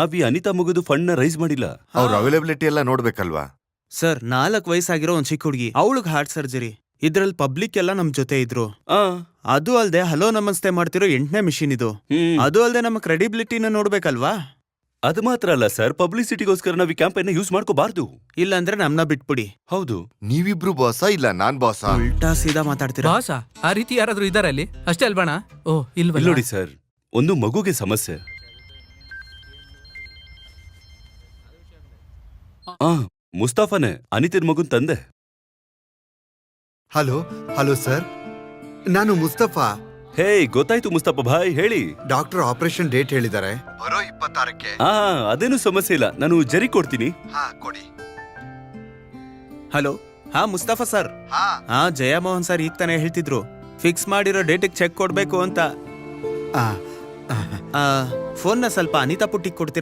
ಅವಿ ಅನಿತಾ ಮಗುದು ಫಂಡ್ ನ ರೈಸ್ ಮಾಡಿಲ್ಲ. ಅವ್ರ ಅವೈಲಬಿಲಿಟಿ ಎಲ್ಲ ನೋಡ್ಬೇಕಲ್ವಾ? ಸರ್ 4 ವಯಸ್ಸಾಗಿರೋ ಒಂದ್ ಚಿಕ್ಕ ಹುಡುಗಿ, ಅವಳಿಗೆ ಹಾರ್ಟ್ ಸರ್ಜರಿ. ಇದ್ರಲ್ಲಿ ಪಬ್ಲಿಕ್ ಎಲ್ಲ ನಮ್ ಜೊತೆ ಇದ್ರು. ಆ, ಅದು ಅಲ್ದೆ ಹಲೋ ನಮಸ್ತೆ ಮಾಡ್ತಿರೋ 8ನೇ ಮಿಷಿನ್ ಇದು. ಹ್ಮ್. ಅದು ಅಲ್ದೆ ನಮ್ಮ ಕ್ರೆಡಿಬಿಲಿಟಿನ ನೋಡ್ಬೇಕಲ್ವಾ? ಅದು ಮಾತ್ರ ಅಲ್ಲ ಸರ್, ಪಬ್ಲಿಸಿಟಿಗೋಸ್ಕರ ನಾವು ಈ ಕ್ಯಾಂಪೇನ್ ಯೂಸ್ ಮಾಡ್ಕೋಬಾರ್ದು. ಇಲ್ಲಾಂದ್ರೆ ನಮ್ನ ಬಿಟ್ಬಿಡಿ. ಹೌದು. ನೀವಿಬ್ರು ಬಾಸಾ ಇಲ್ಲ ನಾನ್ ಬಾಸಾ? ಉಲ್ಟಾ ಸೀದಾ ಮಾತಾಡ್ತೀರಾ. ಬಾಸ ಆ ರೀತಿ ಯಾರಾದ್ರೂ ಇದಾರೆ ಅಲ್ಲಿ? ಅಷ್ಟೇ ಅಲ್ಬಣ? ಓ ಇಲ್ಲಿ ಇಲ್ವ ನೋಡಿ ಸರ್, ಒಂದು ಮಗುಗೆ ಸಮಸ್ಯೆ. ಆ, ಮುಸ್ತಾಫಾನೆ ಅನಿತಿನ್ ಮಗುನ್ ತಂದೆ. ಹಲೋ ಹಲೋ ಸರ್, ನಾನು ಮುಸ್ತಫಾ. ಹೇ, ಗೊತ್ತಾಯ್ತು ಮುಸ್ತಫಾ ಭಾಯ್, ಹೇಳಿ. ಡಾಕ್ಟರ್ ಆಪರೇಷನ್ ಡೇಟ್ ಹೇಳಿದ್ದಾರೆ, ಬರೋ 26ಕ್ಕೆ. ಹಾ, ಅದೇನು ಸಮಸ್ಯೆ ಇಲ್ಲ, ನಾನು ಜರಿ ಕೊಡ್ತೀನಿ. ಹಾ ಕೊಡಿ. ಹಲೋ, ಹಾ ಮುಸ್ತಫಾ ಸರ್. ಹಾ ಜಯಮೋಹನ್ ಸರ್ ಈಗ ತಾನೇ ಹೇಳ್ತಿದ್ರು ಫಿಕ್ಸ್ ಮಾಡಿರೋ ಡೇಟಿಗೆ ಚೆಕ್ ಕೊಡ್ಬೇಕು ಅಂತ. ಆ, ಫೋನ್ನ ಸ್ವಲ್ಪ ಅನಿತಾ ಪುಟ್ಟಿಗೆ ಕೊಡ್ತೀರಾ?